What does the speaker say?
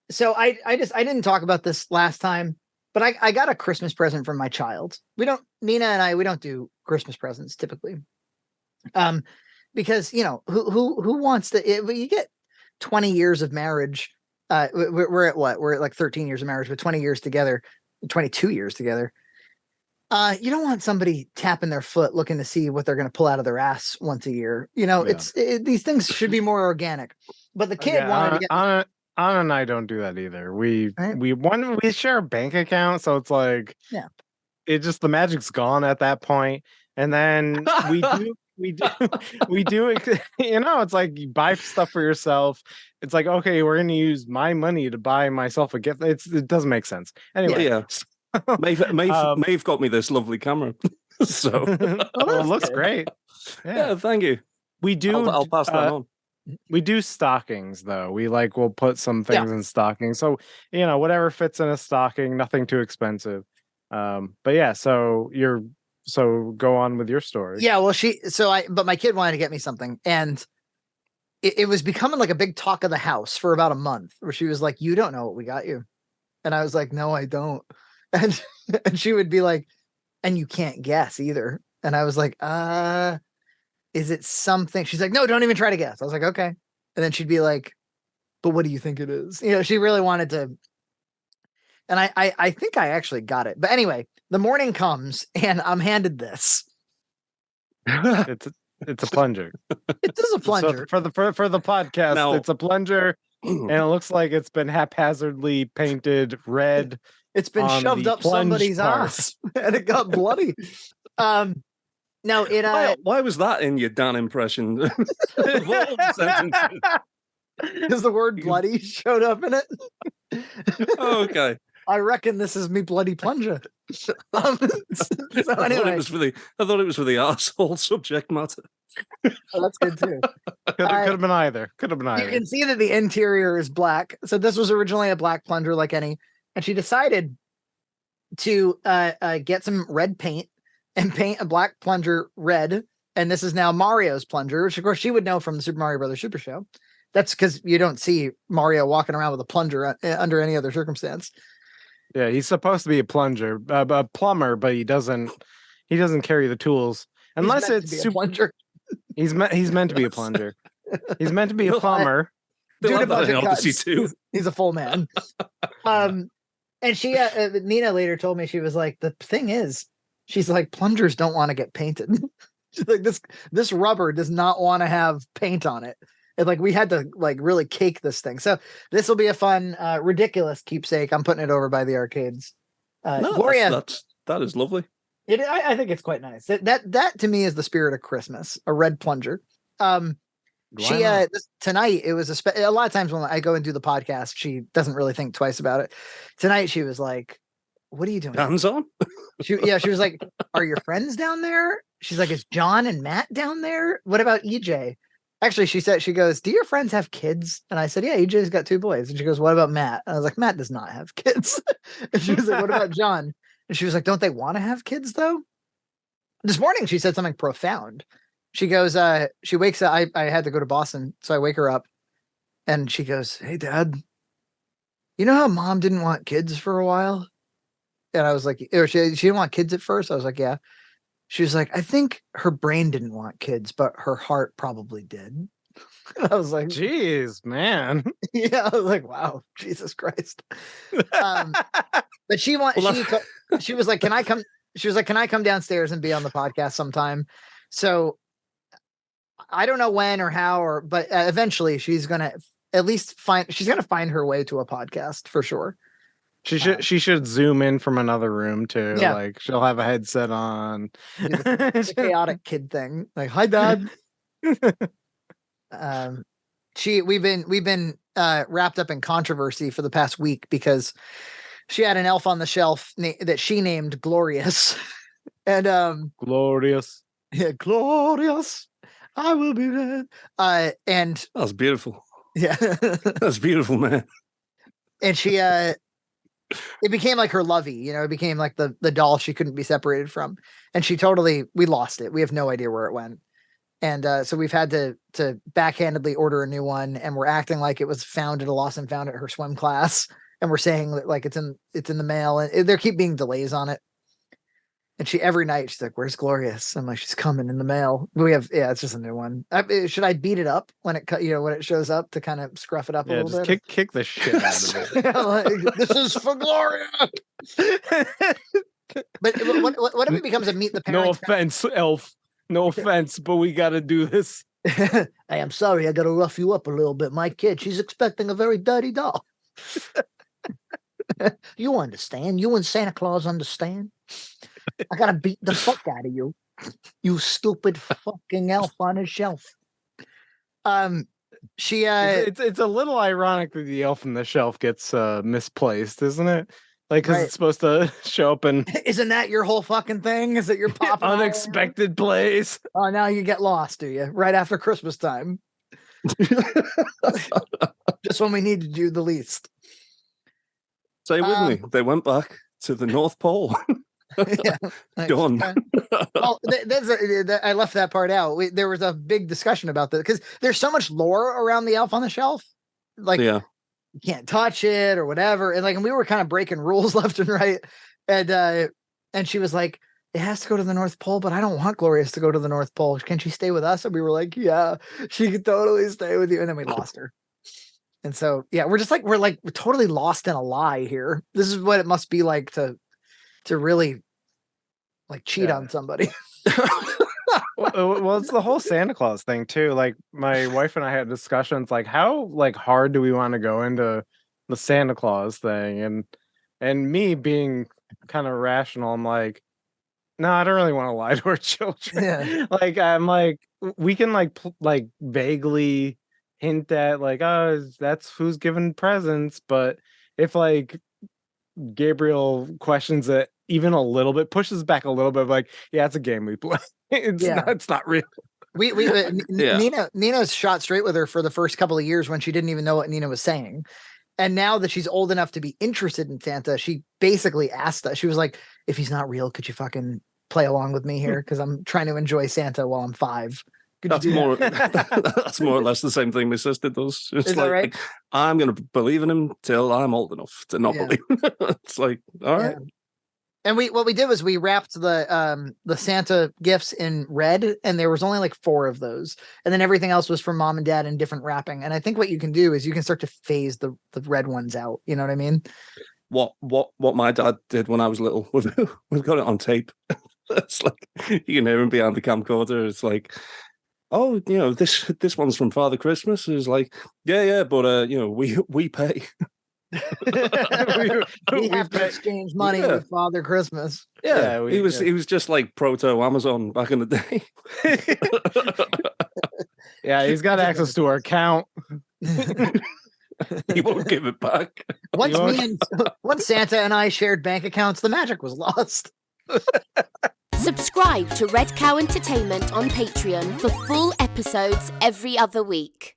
So I didn't talk about this last time, but I got a Christmas present from my child. Nina and I, we don't do Christmas presents typically. Because who wants to, you get 20 years of marriage. We're at what? We're at like 13 years of marriage, but 20 years together, 22 years together. You don't want somebody tapping their foot looking to see what they're going to pull out of their ass once a year. These things should be more organic. But the kid wanted to get Anna and I don't do that either. We right? we share a bank account, so it's like Yeah. it just the magic's gone at that point. And then we do it's like you buy stuff for yourself. It's like, okay, we're gonna use my money to buy myself a gift. It doesn't make sense. Anyway, yeah. Maeve got me this lovely camera. So it looks great. Yeah, thank you. We do I'll pass that on. We do stockings though. We'll put some things in stockings. So, whatever fits in a stocking, nothing too expensive. But yeah, so go on with your story. Yeah, well, but my kid wanted to get me something, and it was becoming like a big talk of the house for about a month, where she was like, "You don't know what we got you," and I was like, "No, I don't," and she would be like, "And you can't guess either," and I was like, is it something? She's like, "No, don't even try to guess." I was like, "Okay," and then she'd be like, "But what do you think it is?" She really wanted to. And I think I actually got it. But anyway, the morning comes and I'm handed this. It's a plunger. It is a plunger. So for the podcast, it's a plunger, and it looks like it's been haphazardly painted red. It's been shoved up somebody's ass and it got bloody. No, it why was that in your Dan impression? Because the word bloody showed up in it. Oh, okay. I reckon this is me bloody plunger. So anyway, I thought it was for the arsehole subject matter. Oh, that's good too. Could have been either. You can see that the interior is black. So this was originally a black plunger like any, and she decided to get some red paint and paint a black plunger red. And this is now Mario's plunger, which of course she would know from the Super Mario Brothers Super Show. That's because you don't see Mario walking around with a plunger under any other circumstance. Yeah, he's supposed to be a plunger, a plumber, but he doesn't carry the tools unless it's a plunger. He's meant to be a plunger. He's meant to be a plumber. He's a full man. And she, Nina later told me, she was like, the thing is, she's like, plungers don't want to get painted. She's like, this rubber does not want to have paint on it. And like we had to like really cake this thing. So this will be a fun, ridiculous keepsake. I'm putting it over by the arcades. Gloria, that is lovely. I think it's quite nice. That to me is the spirit of Christmas. A red plunger. Tonight it was a lot of times when I go and do the podcast, she doesn't really think twice about it. Tonight she was like, "What are you doing? Hands on?" She was like, "Are your friends down there?" She's like, "Is John and Matt down there? What about EJ?" Actually, she goes, "Do your friends have kids?" And I said, "Yeah, EJ's got 2 boys." And she goes, "What about Matt?" And I was like, "Matt does not have kids." And she was like, "What about John?" And she was like, "Don't they want to have kids though?" This morning she said something profound. She goes, she wakes up. I had to go to Boston, so I wake her up and she goes, "Hey Dad, you know how Mom didn't want kids for a while?" And I was like, or she didn't want kids at first. I was like, "Yeah." She was like, "I think her brain didn't want kids, but her heart probably did." And I was like, "Jeez, man." Yeah, I was like, "Wow, Jesus Christ." But she was like, "Can I come?" She was like, "Can I come downstairs and be on the podcast sometime?" So I don't know when or how, but eventually she's gonna at least find her way to a podcast for sure. She should zoom in from another room too. Yeah. Like she'll have a headset on. The chaotic kid thing. Like, "Hi, Dad." We've been wrapped up in controversy for the past week because she had an elf on the shelf that she named Glorious. And Glorious. Yeah, Glorious. I will be there. And that's beautiful. Yeah. That's beautiful, man. And she it became like her lovey, it became like the doll she couldn't be separated from. And we lost it. We have no idea where it went. And so we've had to backhandedly order a new one, and we're acting like it was found at a lost and found at her swim class, and we're saying that like it's in the mail, and there keep being delays on it. And every night she's like, "Where's Glorious?" I'm like, "She's coming in the mail." It's just a new one. Should I beat it up when it shows up to kind of scruff it up a little bit? Kick the shit out of it. Like, this is for Gloria. But what if it becomes a meet the parents? No offense, Elf. No offense, but we got to do this. Hey, I'm sorry. I got to rough you up a little bit. My kid, she's expecting a very dirty doll. You understand. You and Santa Claus understand. I got to beat the fuck out of you. You stupid fucking elf on a shelf. It's a little ironic that the elf on the shelf gets misplaced, isn't it? Like, because it's supposed to show up in... Isn't that your whole fucking thing? Is that you're popping unexpected place? Oh, now you get lost, do you? Right after Christmas time. Just when we need to do the least. Stay with me. They went back to the North Pole. Done. Well, I left that part out. There was a big discussion about that because there's so much lore around the elf on the shelf. Like, you can't touch it or whatever. And we were kind of breaking rules left and right. And she was like, it has to go to the North Pole, but I don't want Glorious to go to the North Pole. Can she stay with us? And we were like, yeah, she could totally stay with you. And then we lost her. And so, yeah, we're totally lost in a lie here. This is what it must be like to really cheat on somebody. Well, it's the whole Santa Claus thing too. Like, my wife and I had discussions like, how hard do we want to go into the Santa Claus thing? And me being kind of rational, I'm like, no, I don't really want to lie to our children. Yeah. I'm like, we can vaguely hint at that's who's giving presents, but if Gabriel questions it even a little bit, pushes back a little bit, yeah, it's a game we play. It's not real. Nina's shot straight with her for the first couple of years when she didn't even know what Nina was saying. And now that she's old enough to be interested in Santa, she basically asked us, she was like, if he's not real, could you fucking play along with me here? Because I'm trying to enjoy Santa while I'm 5. That's more or less the same thing my sister does. It's right? I'm going to believe in him till I'm old enough to not believe. It's like, all right. And what we did was we wrapped the Santa gifts in red, and there was only 4 of those, and then everything else was from Mom and Dad in different wrapping. And I think what you can do is you can start to phase the red ones out. You know what I mean? What my dad did when I was little, we've got it on tape. It's you can hear him behind the camcorder. It's like, oh, this one's from Father Christmas. Is yeah, but we pay. we have to exchange money with Father Christmas. Yeah, he was just like proto Amazon back in the day. Yeah, he's got access to our account. He won't give it back. Once Santa and I shared bank accounts, the magic was lost. Subscribe to Red Cow Entertainment on Patreon for full episodes every other week.